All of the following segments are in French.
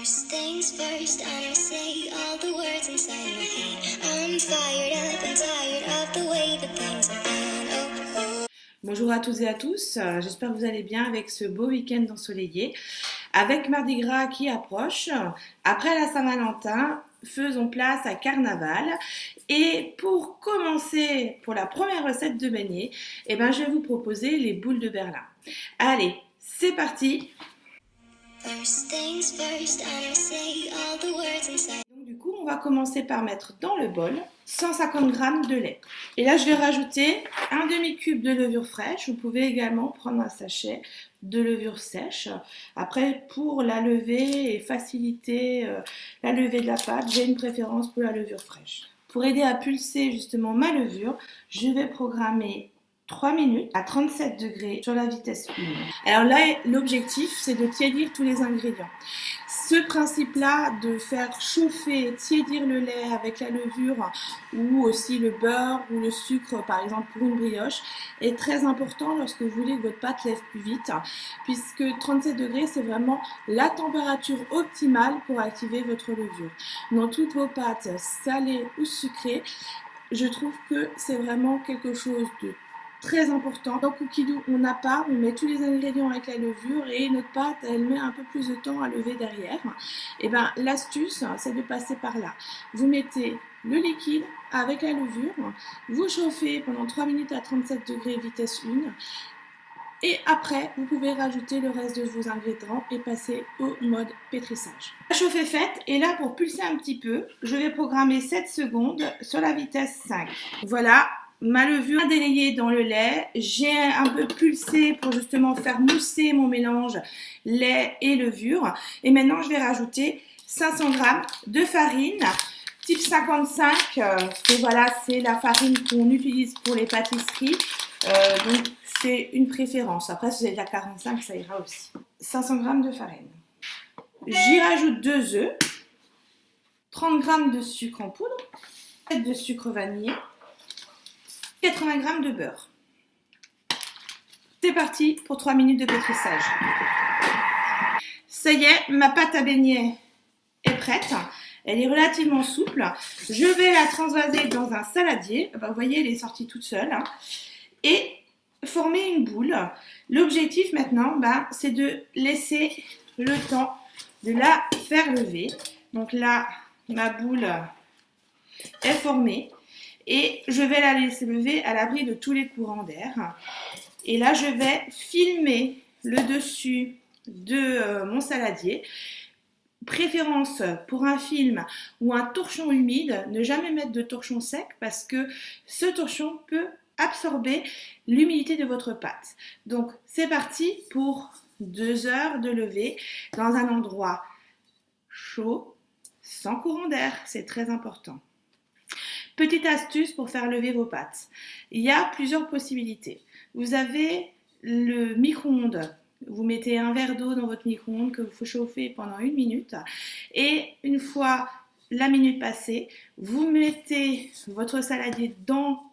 First things first, I'ma say all the words inside my head. I'm fired up and tired of the way that things have been. Oh, oh. Bonjour à toutes et à tous, j'espère que vous allez bien avec ce beau week-end ensoleillé. Avec Mardi Gras qui approche, après la Saint-Valentin, faisons place à Carnaval. Et pour commencer, pour la première recette de beignets, je vais vous proposer les boules de Berlin. Allez, c'est parti! First things first, I'ma say all the words inside. Donc du coup, on va commencer par mettre dans le bol 150 g de lait. Et là, je vais rajouter un demi-cube de levure fraîche. Vous pouvez également prendre un sachet de levure sèche. Après, pour la levée et faciliter la levée de la pâte, j'ai une préférence pour la levure fraîche. Pour aider à pulser justement ma levure, je vais programmer 3 minutes à 37 degrés sur la vitesse 1. Alors là, l'objectif, c'est de tiédir tous les ingrédients. Ce principe-là de faire chauffer, tiédir le lait avec la levure ou aussi le beurre ou le sucre, par exemple pour une brioche, est très important lorsque vous voulez que votre pâte lève plus vite, puisque 37 degrés, c'est vraiment la température optimale pour activer votre levure. Dans toutes vos pâtes, salées ou sucrées, je trouve que c'est vraiment quelque chose de très important. Dans Cookie Dough, on met tous les ingrédients avec la levure et notre pâte, elle met un peu plus de temps à lever derrière. Et l'astuce, c'est de passer par là. Vous mettez le liquide avec la levure, vous chauffez pendant 3 minutes à 37 degrés vitesse 1. Et après, vous pouvez rajouter le reste de vos ingrédients et passer au mode pétrissage. La chauffe est faite et là, pour pulser un petit peu, je vais programmer 7 secondes sur la vitesse 5. Voilà. Ma levure a délayé dans le lait, j'ai un peu pulsé pour justement faire mousser mon mélange lait et levure. Et maintenant, je vais rajouter 500 g de farine type 55. Voilà, c'est la farine qu'on utilise pour les pâtisseries. Donc, c'est une préférence. Après, si vous avez la 45, ça ira aussi. 500 g de farine. J'y rajoute 2 œufs, 30 g de sucre en poudre, de sucre vanillé, 80 g de beurre. C'est parti pour 3 minutes de pétrissage. Ça y est, ma pâte à beignets est prête. Elle est relativement souple. Je vais la transvaser dans un saladier. Vous voyez, elle est sortie toute seule. Et former une boule. L'objectif maintenant, c'est de laisser le temps de la faire lever. Donc là, ma boule est formée. Et je vais la laisser lever à l'abri de tous les courants d'air. Et là, je vais filmer le dessus de mon saladier. Préférence pour un film ou un torchon humide, ne jamais mettre de torchon sec parce que ce torchon peut absorber l'humidité de votre pâte. Donc, c'est parti pour 2 heures de levée dans un endroit chaud, sans courant d'air. C'est très important. Petite astuce pour faire lever vos pâtes. Il y a plusieurs possibilités. Vous avez le micro-ondes. Vous mettez un verre d'eau dans votre micro-ondes que vous chauffez pendant 1 minute. Et une fois la minute passée, vous mettez votre saladier dans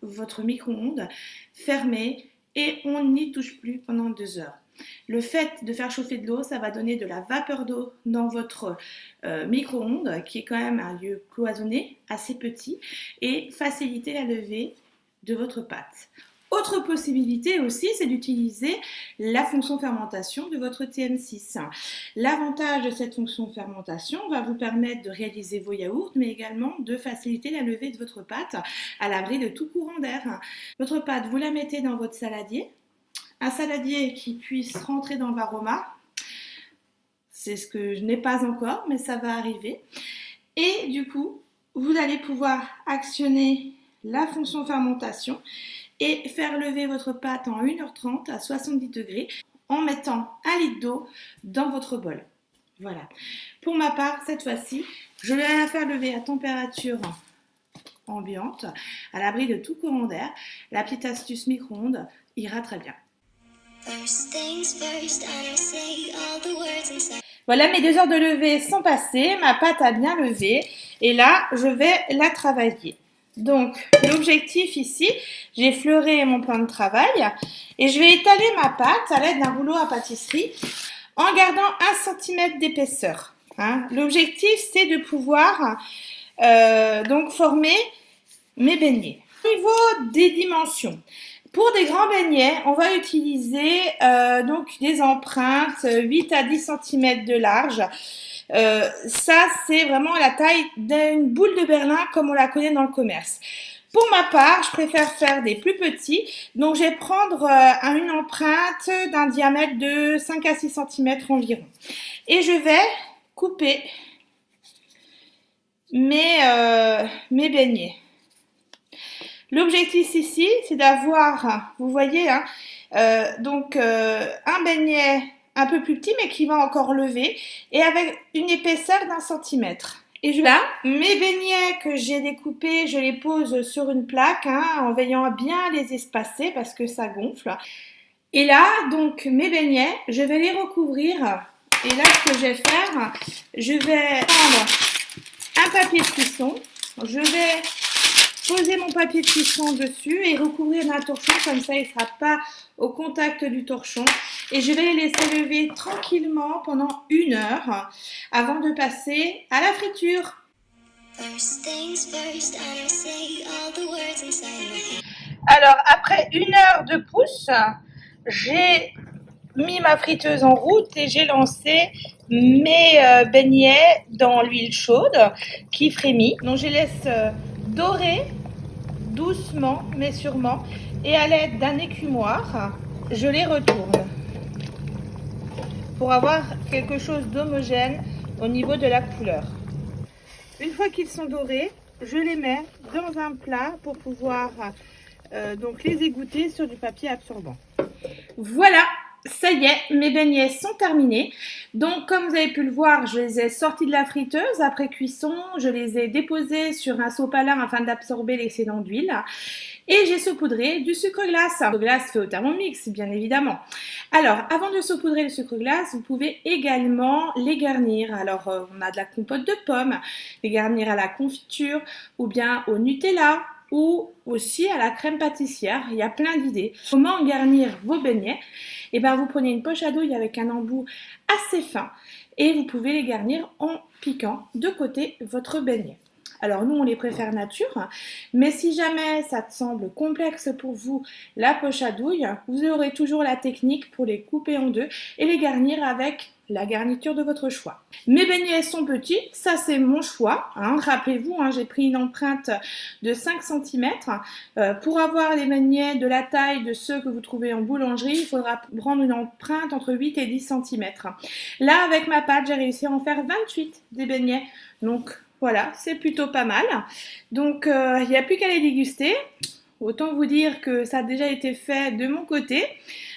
votre micro-ondes, fermé, et on n'y touche plus pendant 2 heures. Le fait de faire chauffer de l'eau, ça va donner de la vapeur d'eau dans votre micro-ondes, qui est quand même un lieu cloisonné, assez petit, et faciliter la levée de votre pâte. Autre possibilité aussi, c'est d'utiliser la fonction fermentation de votre TM6. L'avantage de cette fonction fermentation va vous permettre de réaliser vos yaourts, mais également de faciliter la levée de votre pâte à l'abri de tout courant d'air. Votre pâte, vous la mettez dans votre saladier. Un saladier qui puisse rentrer dans le varoma, c'est ce que je n'ai pas encore, mais ça va arriver. Et du coup, vous allez pouvoir actionner la fonction fermentation et faire lever votre pâte en 1h30 à 70 degrés en mettant 1 litre d'eau dans votre bol. Voilà. Pour ma part, cette fois-ci, je vais la faire lever à température ambiante, à l'abri de tout courant d'air. La petite astuce micro-ondes ira très bien. Voilà, mes 2 heures de levée sont passées, ma pâte a bien levé et là, je vais la travailler. Donc, l'objectif ici, j'ai effleuré mon plan de travail et je vais étaler ma pâte à l'aide d'un rouleau à pâtisserie en gardant 1 cm d'épaisseur. Hein. L'objectif, c'est de pouvoir donc former mes beignets. Au niveau des dimensions, pour des grands beignets, on va utiliser donc des empreintes 8 à 10 cm de large. Ça, c'est vraiment la taille d'une boule de Berlin comme on la connaît dans le commerce. Pour ma part, je préfère faire des plus petits. Donc, je vais prendre une empreinte d'un diamètre de 5 à 6 cm environ. Et je vais couper mes beignets. L'objectif ici, c'est d'avoir, vous voyez, hein, un beignet un peu plus petit, mais qui va encore lever, et avec une épaisseur d'1 centimètre. Et là, mes beignets que j'ai découpés, je les pose sur une plaque, hein, en veillant à bien les espacer parce que ça gonfle. Et là, donc, mes beignets, je vais les recouvrir. Et là, ce que je vais faire, je vais prendre un papier de cuisson. Je vais poser mon papier de cuisson dessus et recouvrir d'un torchon, comme ça il ne sera pas au contact du torchon. Et je vais les laisser lever tranquillement pendant 1 heure avant de passer à la friture. Alors après 1 heure de pouce, j'ai mis ma friteuse en route et j'ai lancé mes beignets dans l'huile chaude qui frémit. Donc je les laisse dorer doucement mais sûrement et à l'aide d'un écumoire, je les retourne pour avoir quelque chose d'homogène au niveau de la couleur. Une fois qu'ils sont dorés, je les mets dans un plat pour pouvoir donc les égoutter sur du papier absorbant. Voilà, ça y est, mes beignets sont terminés. Donc comme vous avez pu le voir, je les ai sortis de la friteuse après cuisson. Je les ai déposés sur un sopalin afin d'absorber l'excédent d'huile. Et j'ai saupoudré du sucre glace. Le sucre glace fait au Thermomix, bien évidemment. Alors, avant de saupoudrer le sucre glace, vous pouvez également les garnir. Alors, on a de la compote de pommes, les garnir à la confiture ou bien au Nutella ou aussi à la crème pâtissière. Il y a plein d'idées. Comment garnir vos beignets? Eh bien, vous prenez une poche à douille avec un embout assez fin et vous pouvez les garnir en piquant de côté votre beignet. Alors nous, on les préfère nature, mais si jamais ça te semble complexe pour vous, la poche à douille, vous aurez toujours la technique pour les couper en deux et les garnir avec la garniture de votre choix. Mes beignets sont petits, ça c'est mon choix. Hein. Rappelez-vous, hein, j'ai pris une empreinte de 5 cm. Pour avoir les beignets de la taille de ceux que vous trouvez en boulangerie, il faudra prendre une empreinte entre 8 et 10 cm. Là, avec ma pâte, j'ai réussi à en faire 28 des beignets. Donc voilà, c'est plutôt pas mal. Donc, il n'y a plus qu'à les déguster. Autant vous dire que ça a déjà été fait de mon côté.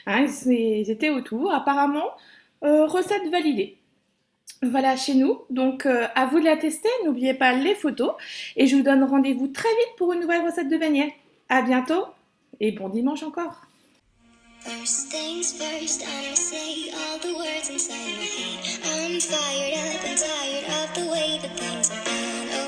Hein, ils étaient autour. Apparemment, recette validée. Voilà chez nous. Donc, à vous de la tester. N'oubliez pas les photos. Et je vous donne rendez-vous très vite pour une nouvelle recette de beignets. À bientôt et bon dimanche encore. First things first, I'ma say all the words inside my head. I'm fired up and tired of the way that things have been.